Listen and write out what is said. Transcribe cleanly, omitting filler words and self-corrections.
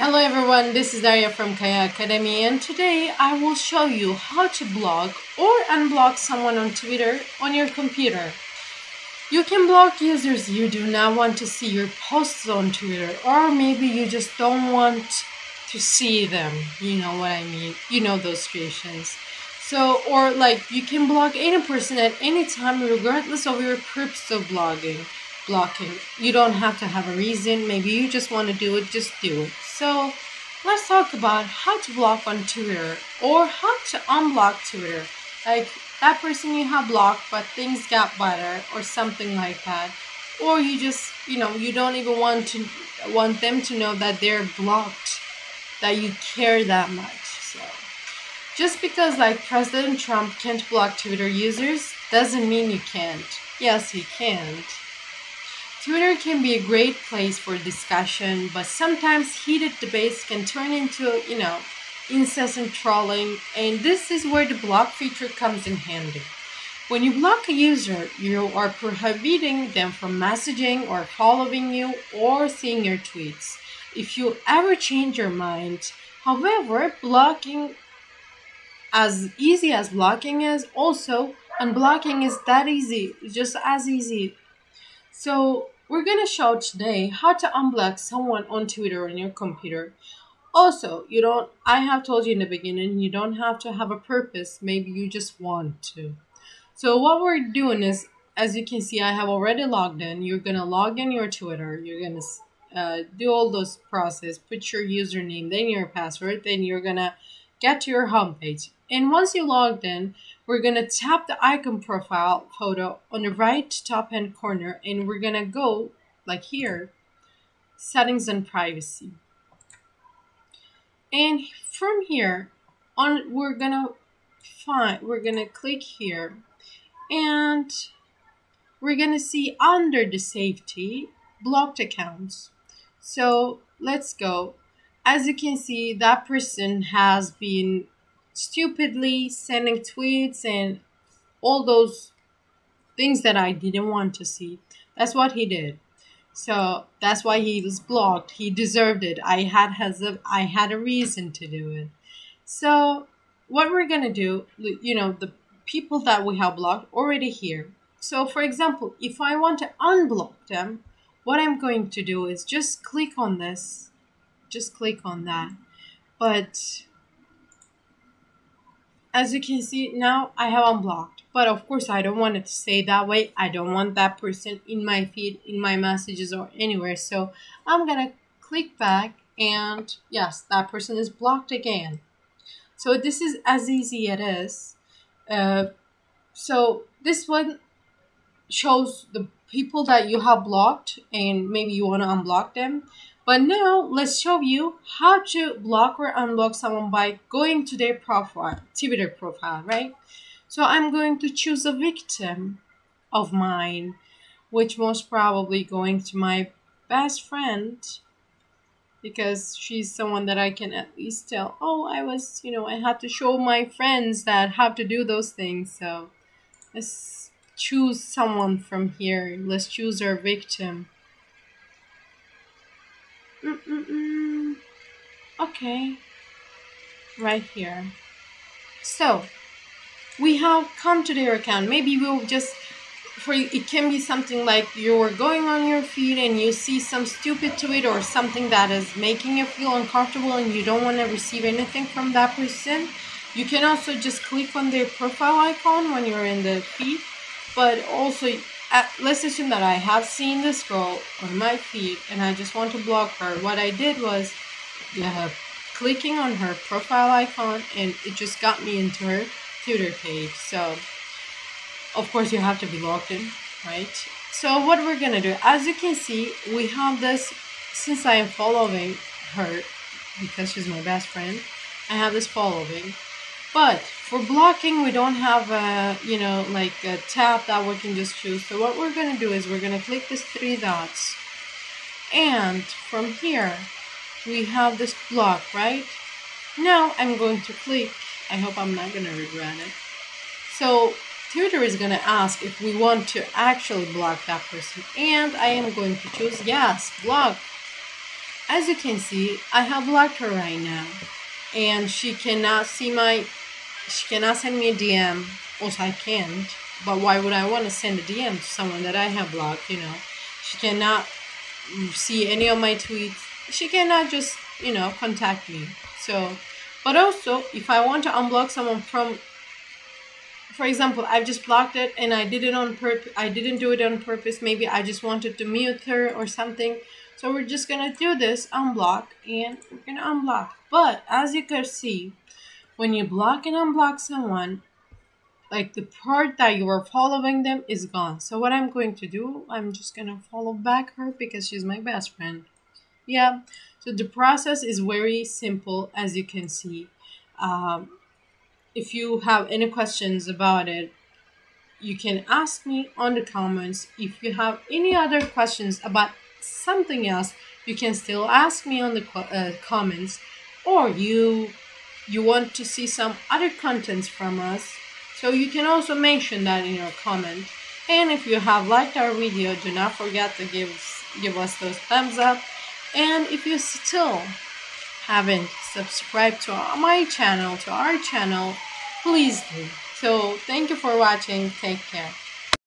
Hello everyone, this is Daria from Kaya Academy, and today I will show you how to block or unblock someone on Twitter on your computer. You can block users you do not want to see your posts on Twitter, or maybe you just don't want to see them. You know what I mean? You know those situations. So, or like you can block any person at any time regardless of your purpose of blocking. You don't have to have a reason. Maybe you just want to do it, just do it. So let's talk about how to block on Twitter or how to unblock Twitter. Like that person you have blocked but things got better or something like that. Or you just, you don't even want them to know that they're blocked, that you care that much. So just because like President Trump can't block Twitter users doesn't mean you can't. Yes, he can't. Twitter can be a great place for discussion, but sometimes heated debates can turn into, incessant trolling, and this is where the block feature comes in handy. When you block a user, you are prohibiting them from messaging or following you or seeing your tweets. If you ever change your mind, however, blocking, as easy as blocking is, also unblocking is that easy, just as easy. So we're gonna show today how to unblock someone on Twitter on your computer. Also, I have told you in the beginning, you don't have to have a purpose. Maybe you just want to. So what we're doing is, as you can see, I have already logged in. You're gonna log in your Twitter. You're gonna do all those process, put your username, then your password, then you're gonna get to your homepage. And once you logged in, we're gonna tap the icon profile photo on the right top hand corner, and we're gonna go like here, settings and privacy. And from here on, we're gonna click here, and we're gonna see under the safety blocked accounts. So let's go. As you can see, that person has been stupidly sending tweets and all those things that I didn't want to see. That's what he did. So that's why he was blocked. He deserved it. I had a reason to do it. So what we're gonna do, the people that we have blocked already here. So for example, if I want to unblock them, what I'm going to do is just click on this. Just click on that. But as you can see, now I have unblocked. But of course, I don't want it to stay that way. I don't want that person in my feed, in my messages, or anywhere. So I'm going to click back, and yes, that person is blocked again. So this is as easy as it is. So this one shows the people that you have blocked, and maybe you want to unblock them. But now let's show you how to block or unblock someone by going to their profile, Twitter profile, right? So I'm going to choose a victim of mine, which most probably going to my best friend, because she's someone that I can at least tell, oh, I had to show my friends that how to do those things. So let's choose someone from here. Let's choose our victim. Okay, right here. So we have come to their account. Maybe we'll just, it can be something like you're going on your feed and you see some stupid tweet or something that is making you feel uncomfortable and you don't want to receive anything from that person. You can also just click on their profile icon when you're in the feed. But also, let's assume that I have seen this girl on my feed and I just want to block her. What I did was clicking on her profile icon, and it just got me into her Twitter page. So of course you have to be logged in, right? So what we're gonna do, as you can see, we have this. Since I am following her because she's my best friend, I have this following. But for blocking, we don't have like a tab that we can just choose. So what we're going to do is we're going to click these three dots. And from here, we have this block, right? Now I'm going to click. I hope I'm not going to regret it. So Twitter is going to ask if we want to actually block that person. And I am going to choose yes, block. as you can see, I have blocked her right now, and she cannot send me a DM. Also, I can't, but why would I want to send a DM to someone that I have blocked, She cannot see any of my tweets. She cannot just, contact me. So, but also, if I want to unblock someone from, for example, I've just blocked it and I did it on purpose. I didn't do it on purpose. Maybe I just wanted to mute her or something. So we're just gonna do this, unblock, and we're gonna unblock. But as you can see, when you block and unblock someone, like the part that you were following them is gone. So what I'm going to do, I'm just gonna follow back her because she's my best friend. Yeah, so the process is very simple, as you can see. If you have any questions about it, you can ask me on the comments. If you have any other questions about something else, you can still ask me on the comments, or you want to see some other contents from us, so you can also mention that in your comment. And if you have liked our video, do not forget to give us those thumbs up. And if you still haven't subscribed to our channel, please do. So thank you for watching. Take care.